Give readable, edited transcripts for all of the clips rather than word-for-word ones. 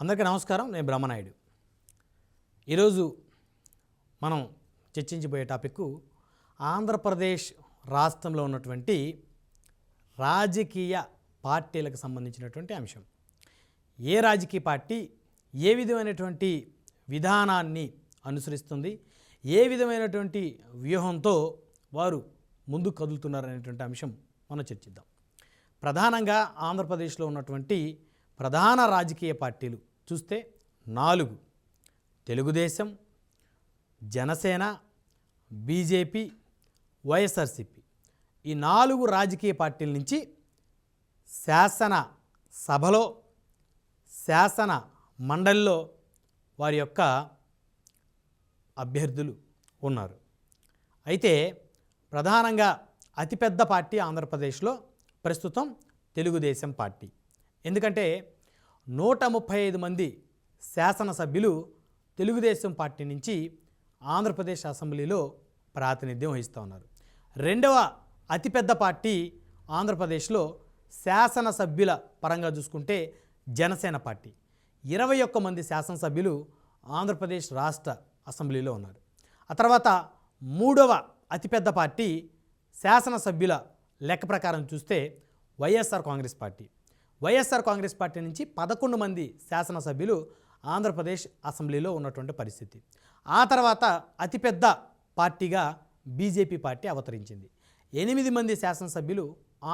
అందరికీ నమస్కారం. నేను బ్రహ్మనాయుడు. ఈరోజు మనం చర్చించబోయే టాపిక్ ఆంధ్రప్రదేశ్ రాష్ట్రంలో ఉన్నటువంటి రాజకీయ పార్టీలకు సంబంధించినటువంటి అంశం. ఏ రాజకీయ పార్టీ ఏ విధమైనటువంటి విధానాన్ని అనుసరిస్తుంది, ఏ విధమైనటువంటి వ్యూహంతో వారు ముందుకు కదులుతున్నారనేటువంటి అంశం మనం చర్చిద్దాం. ప్రధానంగా ఆంధ్రప్రదేశ్లో ఉన్నటువంటి ప్రధాన రాజకీయ పార్టీలు చూస్తే 4: తెలుగుదేశం, జనసేన, బీజేపీ, వైఎస్ఆర్సీపీ. ఈ 4 రాజకీయ పార్టీల నుంచి శాసన సభలో, శాసన మండలిలో వారి యొక్క అభ్యర్థులు ఉన్నారు. అయితే ప్రధానంగా అతిపెద్ద పార్టీ ఆంధ్రప్రదేశ్లో ప్రస్తుతం తెలుగుదేశం పార్టీ. ఎందుకంటే 135 మంది శాసనసభ్యులు తెలుగుదేశం పార్టీ నుంచి ఆంధ్రప్రదేశ్ అసెంబ్లీలో ప్రాతినిధ్యం వహిస్తూ ఉన్నారు. రెండవ అతిపెద్ద పార్టీ ఆంధ్రప్రదేశ్లో శాసనసభ్యుల పరంగా చూసుకుంటే జనసేన పార్టీ. 21 మంది శాసనసభ్యులు ఆంధ్రప్రదేశ్ రాష్ట్ర అసెంబ్లీలో ఉన్నారు. ఆ తర్వాత మూడవ అతిపెద్ద పార్టీ శాసనసభ్యుల లెక్క ప్రకారం చూస్తే వైఎస్ఆర్ కాంగ్రెస్ పార్టీ. వైఎస్ఆర్ కాంగ్రెస్ పార్టీ నుంచి 11 మంది శాసనసభ్యులు ఆంధ్రప్రదేశ్ అసెంబ్లీలో ఉన్నటువంటి పరిస్థితి. ఆ తర్వాత అతిపెద్ద పార్టీగా బీజేపీ పార్టీ అవతరించింది. 8 మంది శాసనసభ్యులు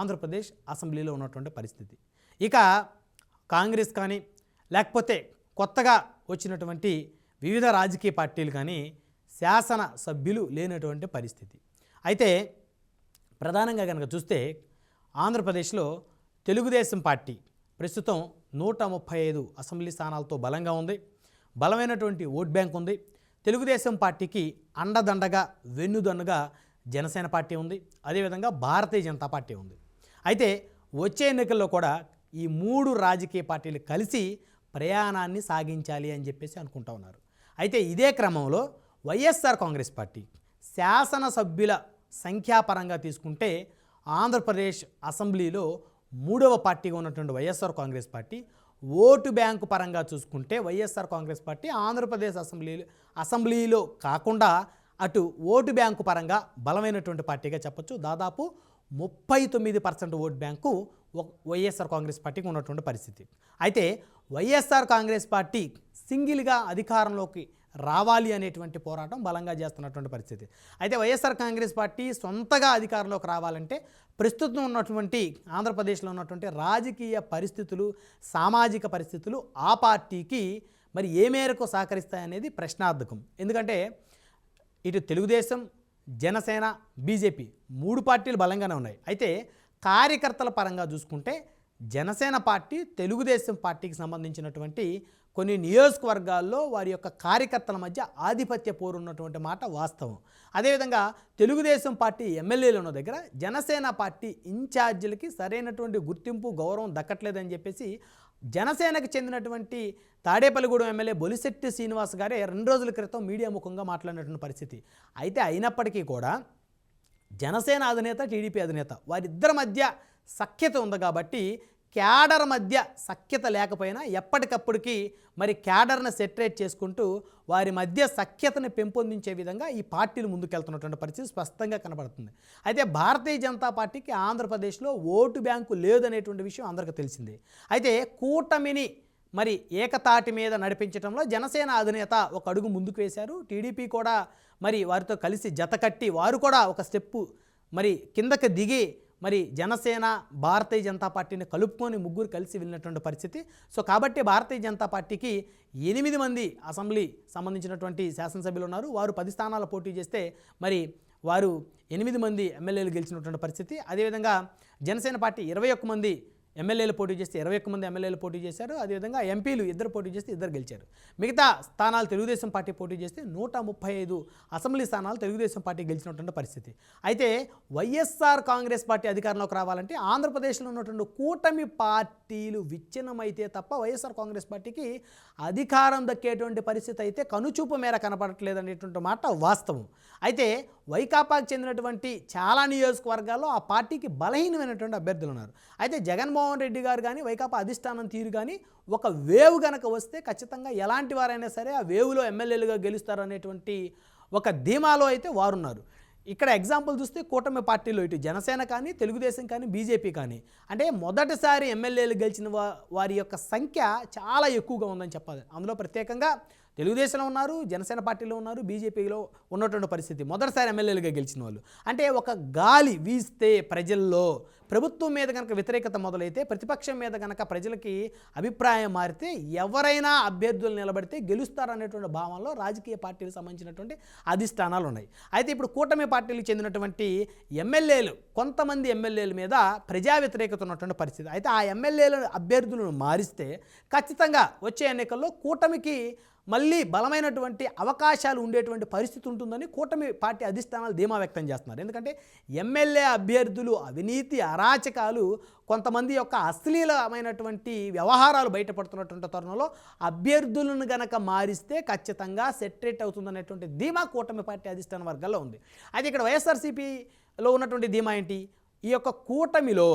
ఆంధ్రప్రదేశ్ అసెంబ్లీలో ఉన్నటువంటి పరిస్థితి. ఇక కాంగ్రెస్ కానీ లేకపోతే కొత్తగా వచ్చినటువంటి వివిధ రాజకీయ పార్టీలు కానీ శాసన సభ్యులు లేనటువంటి పరిస్థితి. అయితే ప్రధానంగా కనుక చూస్తే ఆంధ్రప్రదేశ్లో తెలుగుదేశం పార్టీ ప్రస్తుతం 135 అసెంబ్లీ స్థానాలతో బలంగా ఉంది. బలమైనటువంటి ఓట్ బ్యాంక్ ఉంది. తెలుగుదేశం పార్టీకి అండదండగా వెన్నుదన్నుగా జనసేన పార్టీ ఉంది. అదేవిధంగా భారతీయ జనతా పార్టీ ఉంది. అయితే వచ్చే ఎన్నికల్లో కూడా ఈ 3 రాజకీయ పార్టీలు కలిసి ప్రయాణాన్ని సాగించాలి అని చెప్పేసి అనుకుంటా ఉన్నారు. అయితే ఇదే క్రమంలో వైఎస్ఆర్ కాంగ్రెస్ పార్టీ శాసనసభ్యుల సంఖ్యాపరంగా తీసుకుంటే ఆంధ్రప్రదేశ్ అసెంబ్లీలో 3వ పార్టీగా ఉన్నటువంటి YSR Congress party, vote bank పరంగా చూసుకుంటే వైఎస్ఆర్ కాంగ్రెస్ పార్టీ ఆంధ్రప్రదేశ్ అసెంబ్లీలో కాకుండా అటు ఓటు బ్యాంకు పరంగా బలమైనటువంటి పార్టీగా చెప్పొచ్చు. దాదాపు 39% ఓటు బ్యాంకు వైఎస్ఆర్ కాంగ్రెస్ పార్టీకి ఉన్నటువంటి పరిస్థితి. అయితే వైఎస్ఆర్ కాంగ్రెస్ పార్టీ సింగిల్గా అధికారంలోకి రావాలి అనేటువంటి పోరాటం బలంగా చేస్తున్నటువంటి పరిస్థితి. అయితే వైఎస్ఆర్ కాంగ్రెస్ పార్టీ సొంతగా అధికారంలోకి రావాలంటే ప్రస్తుతం ఉన్నటువంటి ఆంధ్రప్రదేశ్లో ఉన్నటువంటి రాజకీయ పరిస్థితులు, సామాజిక పరిస్థితులు ఆ పార్టీకి మరి ఏ మేరకు సహకరిస్తాయనేది ప్రశ్నార్థకం. ఎందుకంటే ఇటు తెలుగుదేశం, జనసేన, బీజేపీ 3 పార్టీలు బలంగానే ఉన్నాయి. అయితే కార్యకర్తల పరంగా చూసుకుంటే జనసేన పార్టీ తెలుగుదేశం పార్టీకి సంబంధించినటువంటి కొన్ని నియోజకవర్గాల్లో వారి యొక్క కార్యకర్తల మధ్య ఆధిపత్య పోరు ఉన్నటువంటి మాట వాస్తవం. అదేవిధంగా తెలుగుదేశం పార్టీ ఎమ్మెల్యేలు ఉన్న దగ్గర జనసేన పార్టీ ఇన్ఛార్జీలకి సరైనటువంటి గుర్తింపు, గౌరవం దక్కట్లేదని చెప్పేసి జనసేనకు చెందినటువంటి తాడేపల్లిగూడెం ఎమ్మెల్యే బొలిశెట్టి శ్రీనివాస్ గారే 2 రోజుల క్రితం మీడియా ముఖంగా మాట్లాడినటువంటి పరిస్థితి. అయితే అయినప్పటికీ కూడా జనసేన అధినేత, టీడీపీ అధినేత వారిద్దరి మధ్య సఖ్యత ఉంది కాబట్టి క్యాడర్ మధ్య సఖ్యత లేకపోయినా ఎప్పటికప్పటికి మరి క్యాడర్ని సెటరేట్ చేసుకుంటూ వారి మధ్య సఖ్యతని పెంపొందించే విధంగా ఈ పార్టీలు ముందుకెళ్తున్నటువంటి పరిస్థితి స్పష్టంగా కనబడుతుంది. అయితే భారతీయ జనతా పార్టీకి ఆంధ్రప్రదేశ్లో ఓటు బ్యాంకు లేదనేటువంటి విషయం అందరికీ తెలిసిందే. అయితే కూటమిని మరి ఏకతాటి మీద నడిపించడంలో జనసేన అధినేత ఒక అడుగు ముందుకు వేశారు. టీడీపీ కూడా మరి వారితో కలిసి జతకట్టి వారు కూడా ఒక స్టెప్పు మరి కిందకి దిగి మరి జనసేన, భారతీయ జనతా పార్టీని కలుపుకొని 3 కలిసి వెళ్ళినటువంటి పరిస్థితి. సో కాబట్టి భారతీయ జనతా పార్టీకి 8 మంది అసెంబ్లీ సంబంధించినటువంటి శాసనసభ్యులు ఉన్నారు. వారు 10 స్థానాలు పోటీ చేస్తే మరి వారు 8 మంది ఎమ్మెల్యేలు గెలిచినటువంటి పరిస్థితి. అదేవిధంగా జనసేన పార్టీ 21 మంది ఎమ్మెల్యేలు పోటీ చేస్తే 21 మంది ఎమ్మెల్యేలు పోటీ చేశారు. అదేవిధంగా ఎంపీలు 2 పోటీ చేస్తే 2 గెలిచారు. మిగతా స్థానాలు తెలుగుదేశం పార్టీ పోటీ చేస్తే 135 అసెంబ్లీ స్థానాలు తెలుగుదేశం పార్టీ గెలిచినటువంటి పరిస్థితి. అయితే వైఎస్ఆర్ కాంగ్రెస్ పార్టీ అధికారంలోకి రావాలంటే ఆంధ్రప్రదేశ్లో ఉన్నటువంటి కూటమి పార్టీలు విచ్ఛిన్నమైతే తప్ప వైఎస్ఆర్ కాంగ్రెస్ పార్టీకి అధికారం దక్కేటువంటి పరిస్థితి అయితే కనుచూపు మేర కనపడట్లేదు అనేటువంటి మాట వాస్తవం. అయితే వైకాపాకు చెందినటువంటి చాలా నియోజకవర్గాల్లో ఆ పార్టీకి బలహీనమైనటువంటి అభ్యర్థులు ఉన్నారు. అయితే జగన్మోహన్ జగన్మోహన్ రెడ్డి గారు కానీ వైకాపా అధిష్టానం తీరు కానీ ఒక వేవ్ గనక వస్తే ఖచ్చితంగా ఎలాంటి వారైనా సరే ఆ వేవ్లో ఎమ్మెల్యేలుగా గెలుస్తారు అనేటువంటి ఒక ధీమాలో అయితే వారున్నారు. ఇక్కడ ఎగ్జాంపుల్ చూస్తే కూటమి పార్టీలో ఇటు జనసేన కానీ, తెలుగుదేశం కానీ, బీజేపీ కానీ అంటే మొదటిసారి ఎమ్మెల్యేలు గెలిచిన వారి యొక్క సంఖ్య చాలా ఎక్కువగా ఉందని చెప్పాలి. అందులో ప్రత్యేకంగా తెలుగుదేశంలో ఉన్నారు, జనసేన పార్టీలో ఉన్నారు, బీజేపీలో ఉన్నటువంటి పరిస్థితి. మొదటిసారి ఎమ్మెల్యేలుగా గెలిచిన వాళ్ళు అంటే ఒక గాలి వీస్తే ప్రజల్లో ప్రభుత్వం మీద కనుక వ్యతిరేకత మొదలైతే, ప్రతిపక్షం మీద కనుక ప్రజలకి అభిప్రాయం మారితే ఎవరైనా అభ్యర్థులు నిలబడితే గెలుస్తారనేటువంటి భావనలో రాజకీయ పార్టీలకు సంబంధించినటువంటి అధిష్టానాలు ఉన్నాయి. అయితే ఇప్పుడు కూటమి పార్టీలకు చెందినటువంటి ఎమ్మెల్యేలు, కొంతమంది ఎమ్మెల్యేల మీద ప్రజా వ్యతిరేకత ఉన్నటువంటి పరిస్థితి. అయితే ఆ ఎమ్మెల్యేల అభ్యర్థులను మారిస్తే ఖచ్చితంగా వచ్చే ఎన్నికల్లో కూటమికి మళ్ళీ బలమైనటువంటి అవకాశాలు ఉండేటువంటి పరిస్థితి ఉంటుందని కూటమి పార్టీ అధిష్టానాలు ధీమా వ్యక్తం చేస్తున్నారు. ఎందుకంటే ఎమ్మెల్యే అభ్యర్థులు అవినీతి అరాచకాలు, కొంతమంది యొక్క అశ్లీలమైనటువంటి వ్యవహారాలు బయటపడుతున్నటువంటి తరుణంలో అభ్యర్థులను గనక మారిస్తే ఖచ్చితంగా సెటరేట్ అవుతుందనేటువంటి ధీమా కూటమి పార్టీ అధిష్టాన వర్గాల్లో ఉంది. అయితే ఇక్కడ వైఎస్ఆర్సీపీలో ఉన్నటువంటి ధీమా ఏంటి? ఈ యొక్క కూటమిలో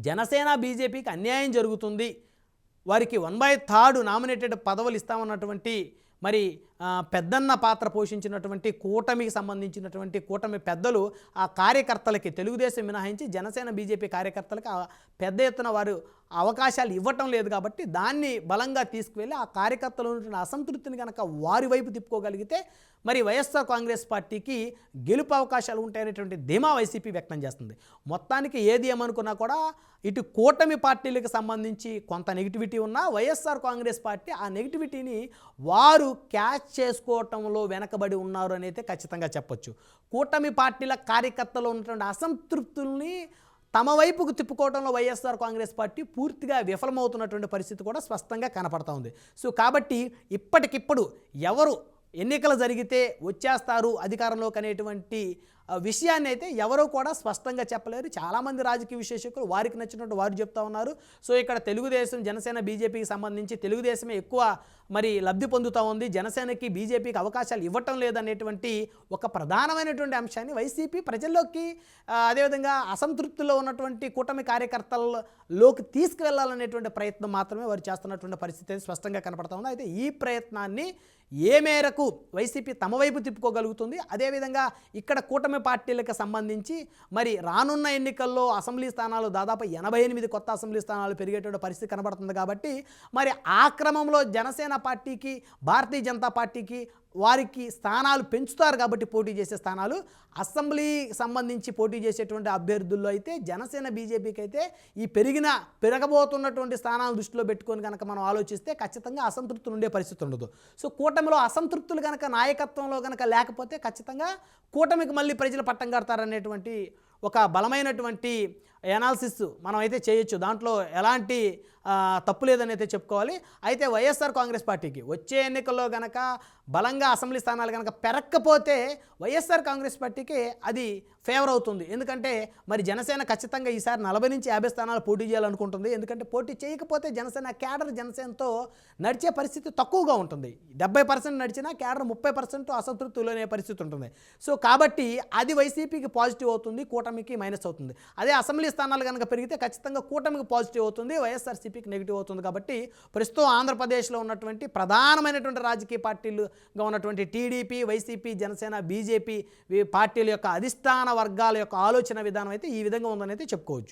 జనసేన బీజేపీకి అన్యాయం జరుగుతుంది, వారికి 1/3 నామినేటెడ్ పదవులు ఇస్తామన్నటువంటి మరి పెద్దన్న పాత్ర పోషించినటువంటి కూటమికి సంబంధించినటువంటి కూటమి పెద్దలు ఆ కార్యకర్తలకి, తెలుగుదేశం మినహాయించి జనసేన బీజేపీ కార్యకర్తలకు పెద్ద ఎత్తున వారు అవకాశాలు ఇవ్వటం లేదు కాబట్టి దాన్ని బలంగా తీసుకువెళ్ళి ఆ కార్యకర్తలు ఉన్నటువంటి అసంతృప్తిని కనుక వారి వైపు తిప్పుకోగలిగితే మరి వైఎస్ఆర్ కాంగ్రెస్ పార్టీకి గెలుపు అవకాశాలు ఉంటాయనేటువంటి ధీమా వైసీపీ వ్యక్తం చేస్తుంది. మొత్తానికి ఏది ఏమనుకున్నా కూడా ఇటు కూటమి పార్టీలకు సంబంధించి కొంత నెగిటివిటీ ఉన్నా వైఎస్ఆర్ కాంగ్రెస్ పార్టీ ఆ నెగిటివిటీని వారు క్యాచ్ చేసుకోవటంలో వెనకబడి ఉన్నారు అని అయితే ఖచ్చితంగా చెప్పొచ్చు. కూటమి పార్టీల కార్యకర్తలు ఉన్నటువంటి అసంతృప్తుల్ని తమ వైపుకు తిప్పుకోవడంలో వైఎస్ఆర్ కాంగ్రెస్ పార్టీ పూర్తిగా విఫలమవుతున్నటువంటి పరిస్థితి కూడా స్పష్టంగా కనపడతా ఉంది. సో కాబట్టి ఇప్పటికిప్పుడు ఎవరు ఎన్నికలు జరిగితే వచ్చేస్తారు అధికారంలోకి అనేటువంటి విషయాన్ని అయితే ఎవరో కూడా స్పష్టంగా చెప్పలేరు. చాలామంది రాజకీయ విశ్లేషకులు వారికి నచ్చినట్టు వారు చెప్తా ఉన్నారు. సో ఇక్కడ తెలుగుదేశం, జనసేన, బీజేపీకి సంబంధించి తెలుగుదేశమే ఎక్కువ మరి లబ్ధి పొందుతూ ఉంది, జనసేనకి బీజేపీకి అవకాశాలు ఇవ్వటం లేదనేటువంటి ఒక ప్రధానమైనటువంటి అంశాన్ని వైసీపీ ప్రజల్లోకి, అదేవిధంగా అసంతృప్తిలో ఉన్నటువంటి కూటమి కార్యకర్తలలోకి తీసుకువెళ్లాలనేటువంటి ప్రయత్నం మాత్రమే వారు చేస్తున్నటువంటి పరిస్థితి స్పష్టంగా కనపడతా ఉంది. అయితే ఈ ప్రయత్నాన్ని ఏ మేరకు వైసీపీ తమ వైపు తిప్పుకోగలుగుతుంది, అదేవిధంగా ఇక్కడ కూటమి పార్టీలకు సంబంధించి మరి రానున్న ఎన్నికల్లో అసెంబ్లీ స్థానాలు దాదాపు 88 కొత్త అసెంబ్లీ స్థానాలు పెరిగేటువంటి పరిస్థితి కనబడుతుంది. కాబట్టి మరి ఆ క్రమంలో జనసేన పార్టీకి, భారతీయ జనతా పార్టీకి వారికి స్థానాలు పెంచుతారు కాబట్టి పోటీ చేసే స్థానాలు అసెంబ్లీ సంబంధించి పోటీ చేసేటువంటి అభ్యర్థుల్లో అయితే జనసేన బీజేపీకి అయితే ఈ పెరగబోతున్నటువంటి స్థానాలు దృష్టిలో పెట్టుకొని కనుక మనం ఆలోచిస్తే ఖచ్చితంగా అసంతృప్తులు ఉండే పరిస్థితి ఉండదు. సో కూటమిలో అసంతృప్తులు కనుక నాయకత్వంలో కనుక లేకపోతే ఖచ్చితంగా కూటమికి మళ్ళీ ప్రజలు పట్టం కడతారనేటువంటి ఒక బలమైనటువంటి ఎనాలిసిస్ మనం అయితే చేయొచ్చు. దాంట్లో ఎలాంటి తప్పు లేదని అయితే చెప్పుకోవాలి. అయితే వైఎస్ఆర్ కాంగ్రెస్ పార్టీకి వచ్చే ఎన్నికల్లో కనుక బలంగా అసెంబ్లీ స్థానాలు కనుక పెరగకపోతే వైఎస్ఆర్ కాంగ్రెస్ పార్టీకి అది ఫేవర్ అవుతుంది. ఎందుకంటే మరి జనసేన ఖచ్చితంగా ఈసారి 40 నుంచి 50 స్థానాలు పోటీ చేయాలనుకుంటుంది. ఎందుకంటే పోటీ చేయకపోతే జనసేన క్యాడర్ జనసేనతో నడిచే పరిస్థితి తక్కువగా ఉంటుంది. 70% నడిచినా క్యాడర్ 30% అసంతృప్తిలోనే పరిస్థితి ఉంటుంది. సో కాబట్టి అది వైసీపీకి పాజిటివ్ అవుతుంది, కూటమికి మైనస్ అవుతుంది. అదే అసెంబ్లీ స్థానాలు కనుక పెరిగితే ఖచ్చితంగా కూటమికి పాజిటివ్ అవుతుంది, వైఎస్ఆర్సీపీకి నెగిటివ్ అవుతుంది. కాబట్టి ప్రస్తుతం ఆంధ్రప్రదేశ్లో ఉన్నటువంటి ప్రధానమైనటువంటి రాజకీయ పార్టీలుగా ఉన్నటువంటి టీడీపీ, వైసీపీ, జనసేన, బీజేపీ పార్టీల యొక్క అధిష్టాన వర్గాల యొక్క ఆలోచన విధానం అయితే ఈ విధంగా ఉందని అయితే చెప్పుకోవచ్చు.